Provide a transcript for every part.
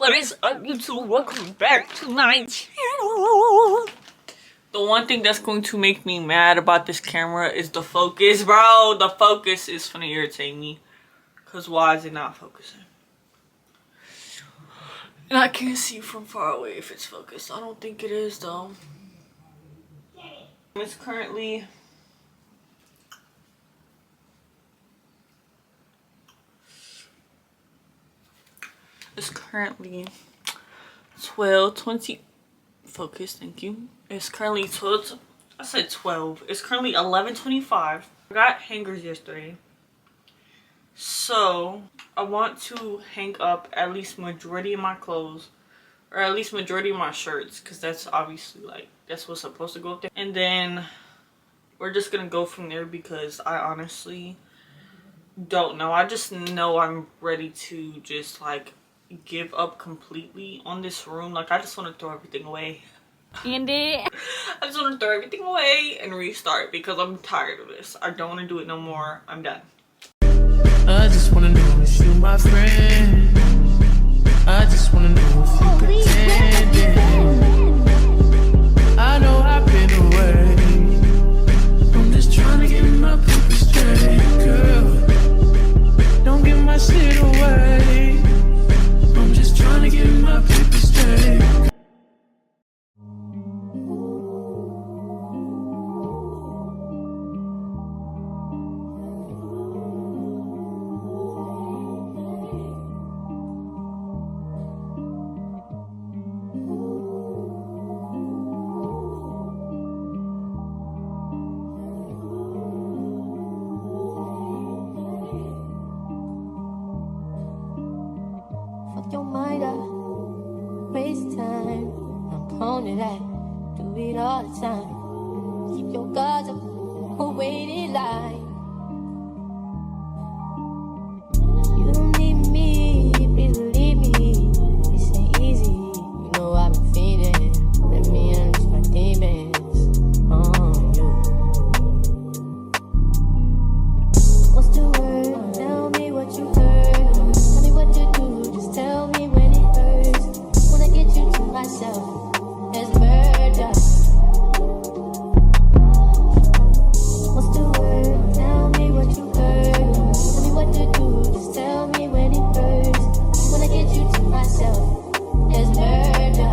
What is up, YouTube? Welcome back to my channel. The one thing that's going to make me mad about this camera is the focus, bro. The focus is gonna irritate me. Cause why is it not focusing? And I can't see from far away if it's focused. I don't think it is though. It's currently It's currently 12:20. Focus, thank you. It's currently 12. I said 12. It's currently 11:25. I got hangers yesterday, so I want to hang up at least majority of my clothes, or at least majority of my shirts, because that's obviously like that's what's supposed to go up there. And then we're just gonna go from there because I honestly don't know. I just know I'm ready to just like give up completely on this room. Like I just want to throw everything away. I just want to throw everything away and restart because I'm tired of this. I don't want to do it no more. I'm done. I just want to know if you my friend. I just want to know if you pretending. I know I've been away. I'm just trying to get my paper straight, girl. Don't give my shit away. I'm just trying to get my paper straight. Your mind up, waste time. I'm prone to that, do it all the time. Keep your guards up, or wait in line. You don't need me, please believe me. This ain't easy, you know I've been feeding. Let me unleash my demons on you. What's the word? Tell me what you heard. Tell me what to do. Tell me when it hurts. Wanna get you to myself. There's murder. What's the word? Tell me what you heard. Tell me what to do. Just tell me when it hurts. Wanna get you to myself. There's murder.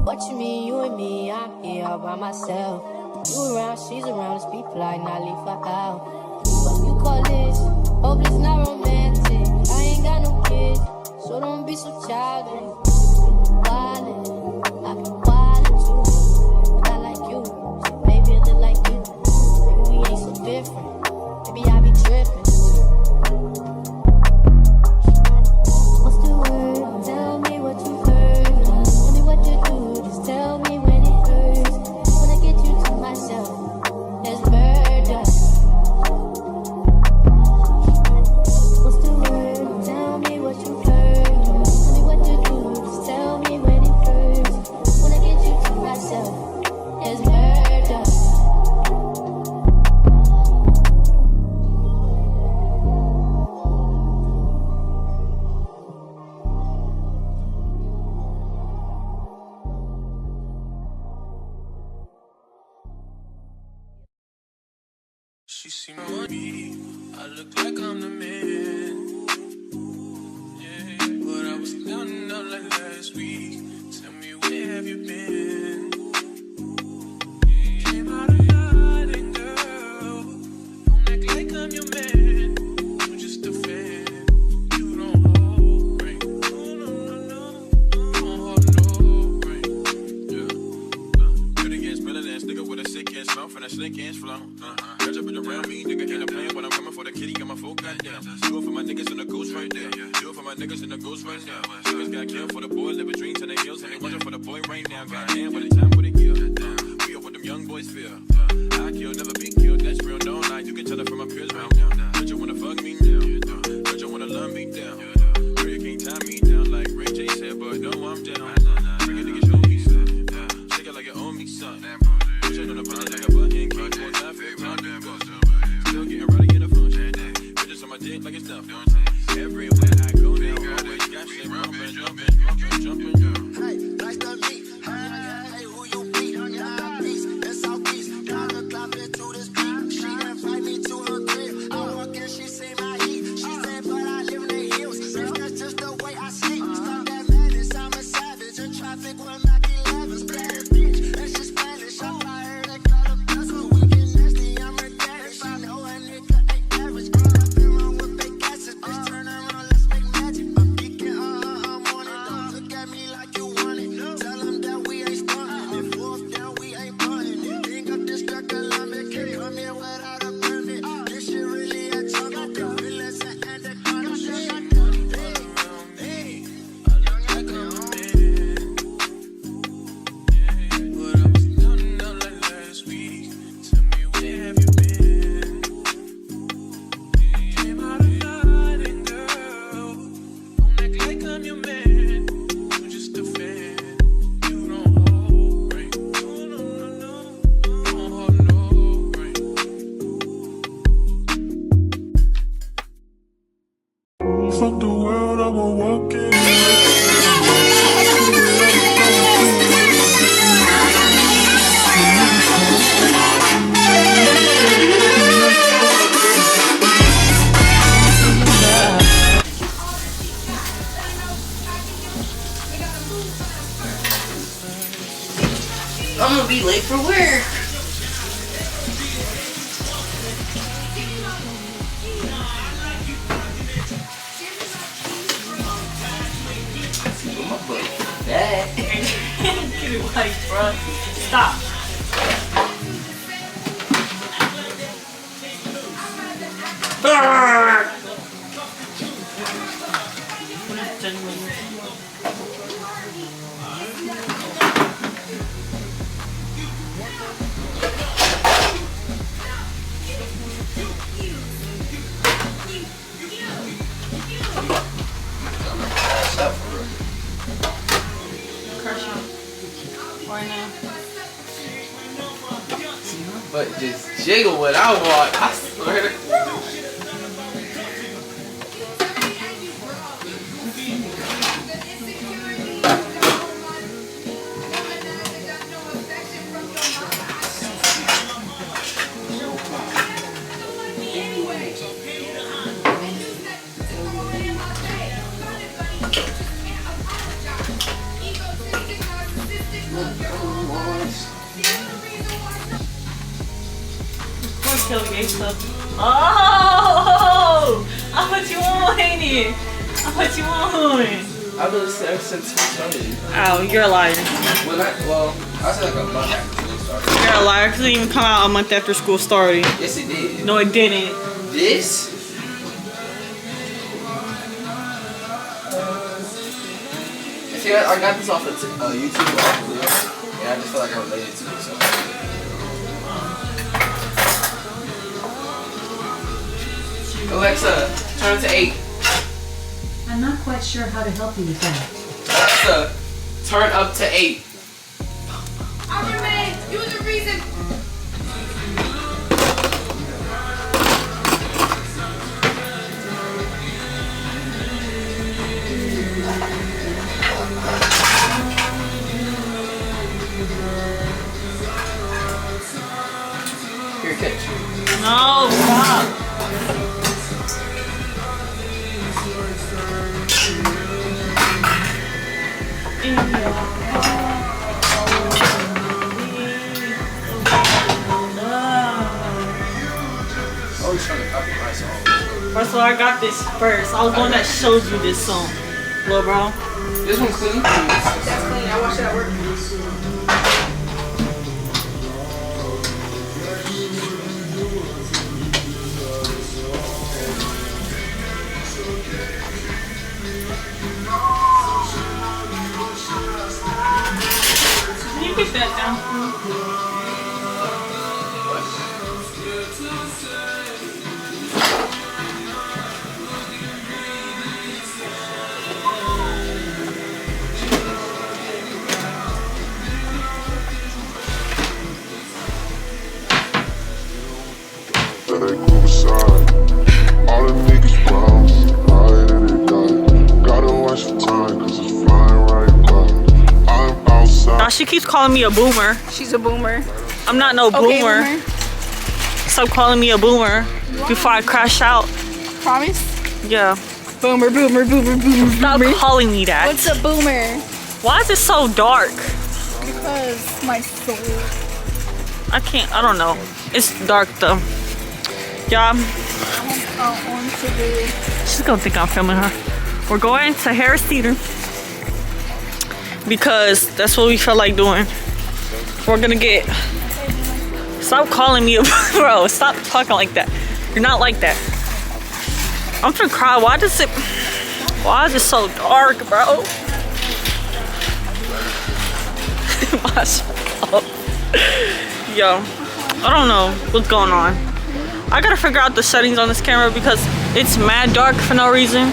What you mean, you and me? I'm here all by myself. You around, she's around. Let's be polite, not leave her out. What you call this? Hope it's not romantic. I ain't got no kids, so don't be so childish. Wildin', I be wildin' too. But I like you, so baby I look like you. Maybe we ain't so different. Maybe I be trippin'. What's the word? Tell me what you heard. Tell me what to do. Just tell me when it hurts. Wanna get you to myself. There's murder. She see money, I look like I'm the man. Yeah, but I was counting up like last week. Tell me where have you been? Yeah, came out of hiding, girl. Don't act like I'm your man. I'm just a fan. You don't hold ring. No, no, no, no. You don't hold no ring. Yeah. Good against spilling ass nigga with a sick ass mouth and a slick ass flow. Catch up and around me, nigga, ain't a plan when I'm coming for the kitty, got my full goddamn. Do it for my niggas and the ghost right there. Do it for my niggas and the ghost right now. Niggas got killed for the boy, living dreams in the hills, and they watching for the boy right now. Goddamn, what a time, what a year. We are what them young boys feel. I kill, never be killed, that's real, no lie. You can tell it from my peers right now. Don't you wanna fuck me now? Don't you wanna love me down? Girl, you can't tie me down like Ray J said, but no, I'm down. Bring a nigga, show me something. Shake it like you owe me something. Push it on the button like a button, keep on time, still getting rowdy in the function. Bitches on my dick like it's nothing. Everywhere I go now, always got shit bumping, jumping, girl. Hey, nice to meet. Hey, who you be? Peace, that's Southeast. Got her clapping to this beat. She invite me to her crib. I walk in, she say my heat. She said, but I live in the hills. Bitch, that's just the way I sleep. Stop that madness, I'm a savage. In traffic with Mac 11s. Bad bitch, that's just Spanish. I'm fired, they call them vessels. We get nasty, I'm a daddish. I know a nigga ain't average. Girl, nothing wrong with fake acid. Bitch, turn around, let's make magic. I'm geeking, I'm on it. Don't look at me like you want it. Tell them that we ain't stunting. If fourth down, we ain't bunting. Think up this circle, I'm a kid. Come here without a permit. This shit really a jungle. The villains and anaconda shit. But I was counting up like last week. Tell me where have you been? Came out of nothing, girl. Don't act like I'm your man. I'm just a fan. You don't hold right. No. Don't hold no right. Fuck the world, I'ma walk in. I'm gonna be late for work. That. Get it like, bro. Stop. Right now. But just jiggle what I want. I swear to God. Oh! I put you on, ain't it? I put you on. I've been listening ever since we started. Oh, you're a liar. I said like a month after school started. You're a liar. It didn't even come out a month after school started. Yes, it did. No, it didn't. This? See, I got this off of YouTube actually, and I just feel like I related to it. So. Alexa, turn it to 8. I'm not quite sure how to help you with that. Alexa, turn up to 8. I remain. You the reason. Here, catch. No, stop. Always trying to copy my song. First of all, I got this first. I was the one that showed you this song, little bro. This one clean? That's clean. I watched it at work. Can you get that down? That ain't cool beside. All the niggas brown, riding calling me a boomer. She's a boomer. I'm not no Okay, boomer. boomer. Stop calling me a boomer before I crash out. Promise? Yeah. Boomer, boomer, boomer, boomer, Stop boomer. calling me that. What's a boomer? Why is it so dark? Because my soul. I don't know. It's dark though. Yeah. She's gonna think I'm filming her. We're going to Harris Theater because that's what we felt like doing. We're gonna get. Stop calling me a bro. Stop talking like that. You're not like that. I'm gonna cry. Why is it so dark, bro? Yo, I don't know what's going on. I gotta figure out the settings on this camera because it's mad dark for no reason.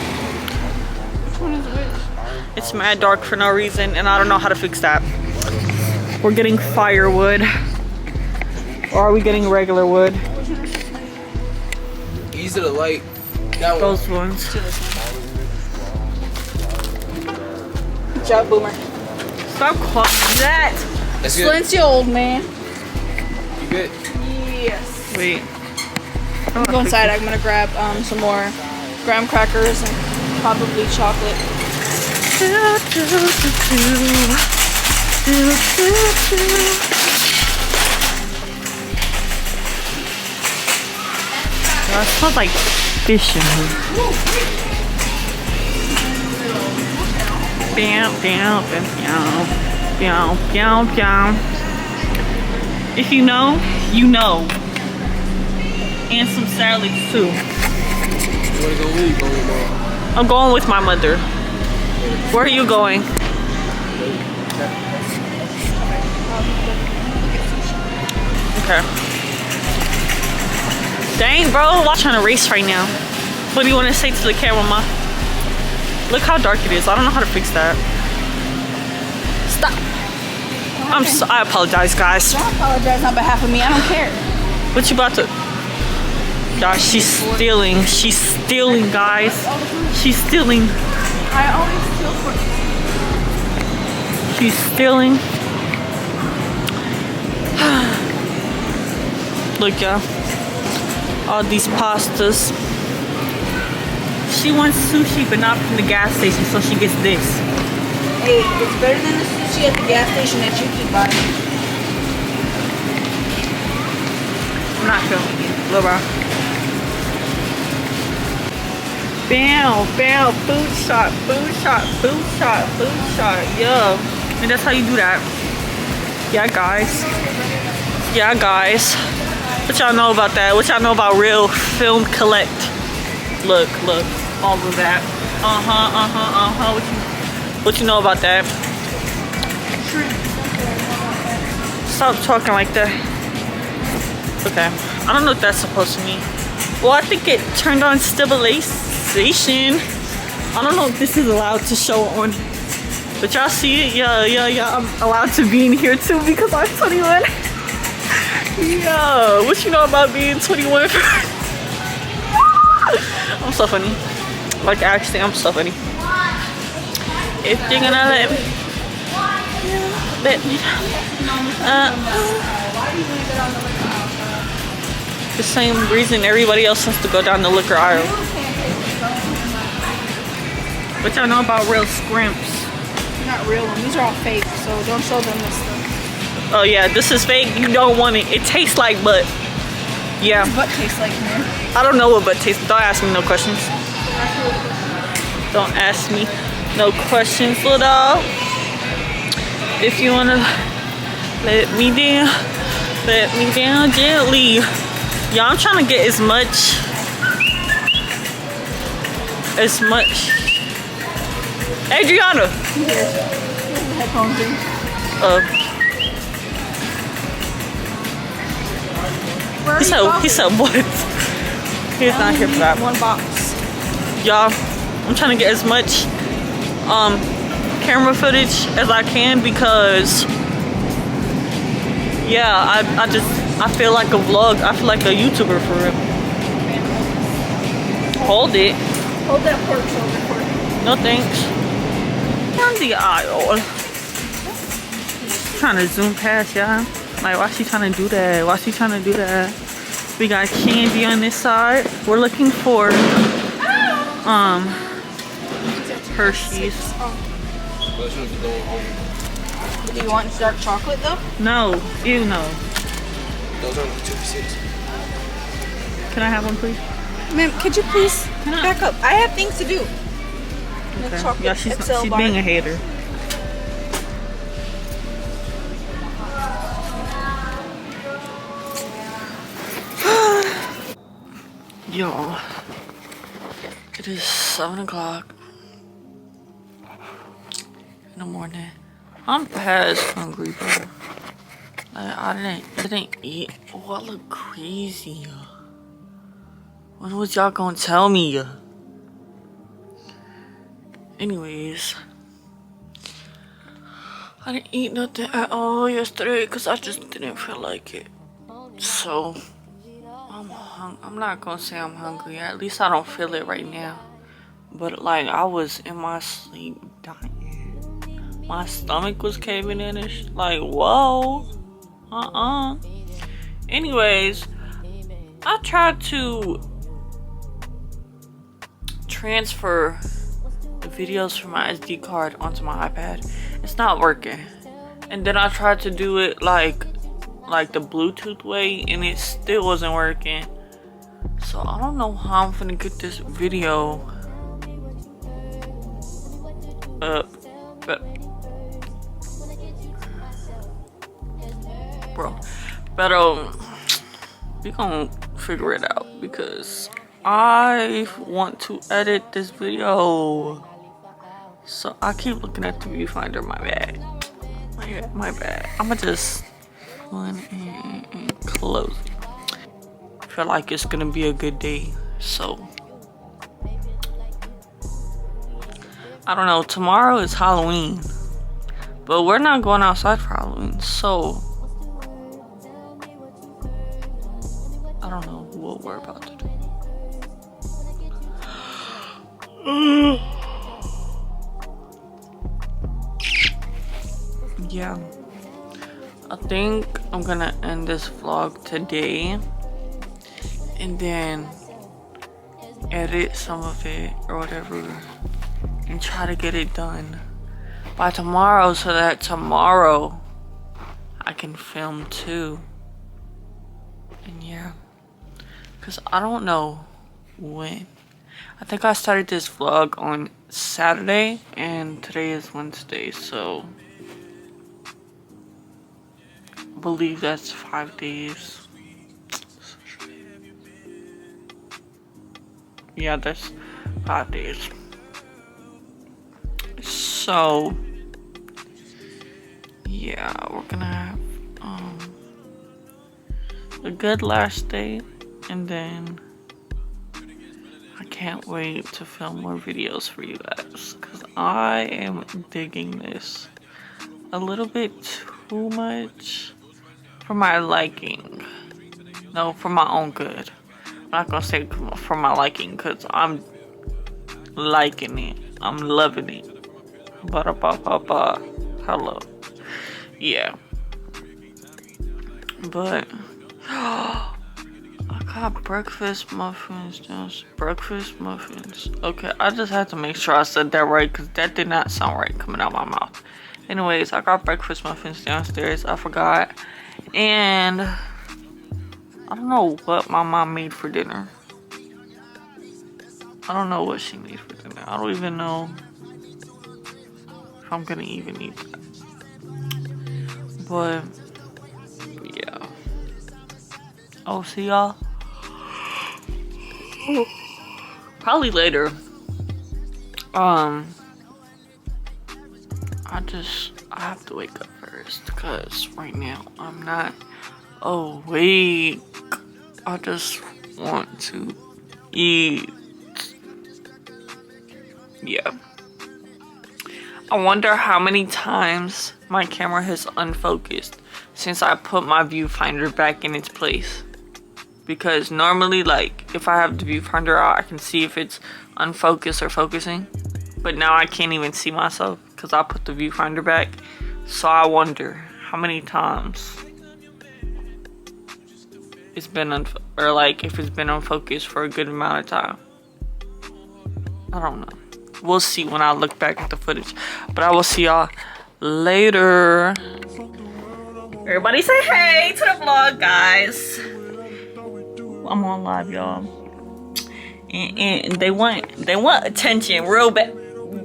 It's mad dark for no reason and I don't know how to fix that. We're getting firewood. Or are we getting regular wood? Ease to the light. That Those ones. Good job, boomer. Stop calling that. That's good. Silencio, old man. You good? Yes. Wait. Go inside. I'm gonna grab some more graham crackers and probably chocolate. It smells like fish in here. Bam, bam, bam, bam, bam, bam. If you know, you know. And some salad too. You wanna go where you going? I'm going with my mother. Where are you going? Okay. Dang, bro, I'm trying to race right now. What do you want to say to the camera, ma? Look how dark it is. I don't know how to fix that. Stop. I apologize, guys. Don't apologize on behalf of me. I don't care. What you about to? Gosh, she's stealing. She's stealing, guys. She's stealing. I always steal for She's stealing. Look, y'all. All these pastas. She wants sushi, but not from the gas station, so she gets this. Hey, it's better than the sushi at the gas station that you keep buying. I'm not filming you, little bro. Bam, bam, food shot, food shot, food shot, food shot. Yeah, and that's how you do that. Yeah, guys. Yeah, guys. What y'all know about that? What y'all know about real film collect? Look, look, all of that. What you know about that? Stop talking like that. Okay, I don't know what that's supposed to mean. Well, I think it turned on stabilization. I don't know if this is allowed to show on, but y'all see it? Yeah. I'm allowed to be in here too because I'm 21. Yeah, what you know about being 21? I'm so funny. Like, actually, I'm so funny. If you're gonna let me. The same reason everybody else has to go down the liquor aisle. What y'all know about real scrimps? Not real ones. These are all fake, so don't show them this stuff. Oh yeah, this is fake. You don't want it. It tastes like butt. Yeah. What tastes like, man? I don't know what butt tastes. Don't ask me no questions. Don't ask me no questions, little. If you wanna let me down gently. Yeah, I'm trying to get as much. Adriana. Headphones in. He said what? He's not here for that. One box. Y'all, I'm trying to get as much camera footage as I can because yeah, I feel like a vlog. I feel like a YouTuber for real. Hold it. Hold that pork shoulder for me. No thanks. Down the aisle. trying to zoom past y'all. Like, why she trying to do that? Why she trying to do that? We got candy on this side. We're looking for Hershey's. Do you want dark chocolate though? No, ew, no. Those are 2 for 6. Can I have one, please? Ma'am, could you please back up? I have things to do. Okay. Chocolate Yeah, she's XL bar. being a hater. Yo, it is 7 o'clock in the morning. I'm past hungry, bro. Like, I didn't eat. Oh, I look crazy. When was y'all gonna tell me? Anyways, I didn't eat nothing at all yesterday because I just didn't feel like it. So I'm not gonna say I'm hungry. At least I don't feel it right now. But like, I was in my sleep dying. My stomach was caving in and shit. Like, whoa. Anyways, I tried to transfer the videos from my SD card onto my iPad. It's not working. And then I tried to do it like the Bluetooth way, and it still wasn't working. So I don't know how I'm gonna get this video up, but we gonna figure it out because I want to edit this video. So I keep looking at the viewfinder. My bad. My bad. I'ma just one and close it. I feel like it's gonna be a good day. So I don't know. Tomorrow is Halloween, but we're not going outside for Halloween. So I don't know what we're about to do. Yeah, I think I'm gonna end this vlog today and then edit some of it or whatever and try to get it done by tomorrow so that tomorrow I can film too. And yeah, because I don't know when. I think I started this vlog on Saturday and today is Wednesday, so I believe that's 5 days. Yeah, that's 5 days. So yeah, we're gonna have a good last day, and then I can't wait to film more videos for you guys because I am digging this a little bit too much for my liking. No, for my own good. I'm not gonna say for my liking because I'm liking it. I'm loving it. Hello. Yeah. But I got breakfast muffins. Breakfast muffins. Okay, I just had to make sure I said that right because that did not sound right coming out my mouth. Anyways, I got breakfast muffins downstairs. I forgot. And I don't know what my mom made for dinner. I don't know what she made for dinner. I don't even know if I'm gonna even eat that. But yeah. I'll see y'all probably later. I have to wake up first because right now I'm not awake. I just want to eat. Yeah. I wonder how many times my camera has unfocused since I put my viewfinder back in its place. Because normally, like, if I have the viewfinder out, I can see if it's unfocused or focusing. But now I can't even see myself because I put the viewfinder back. So I wonder how many times it's been or like if it's been unfocused for a good amount of time. I don't know. We'll see when I look back at the footage. But I will see y'all later. Everybody say hey to the vlog, guys. I'm on live, y'all. And they want attention real bad.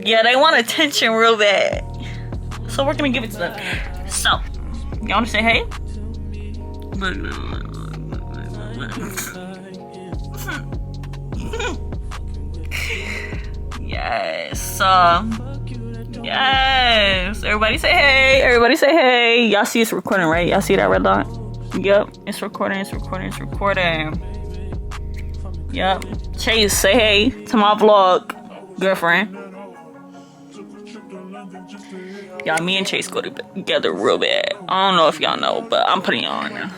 Yeah, they want attention real bad. So we're gonna give it to them. So, y'all wanna say hey? Yes. Yes. Everybody say hey. Everybody say hey. Y'all see it's recording, right? Y'all see that red dot? Yep. It's recording. It's recording. It's recording. Yep. Chase, say hey to my vlog, girlfriend. Y'all, me and Chase go together real bad. I don't know if y'all know, but I'm putting y'all on now.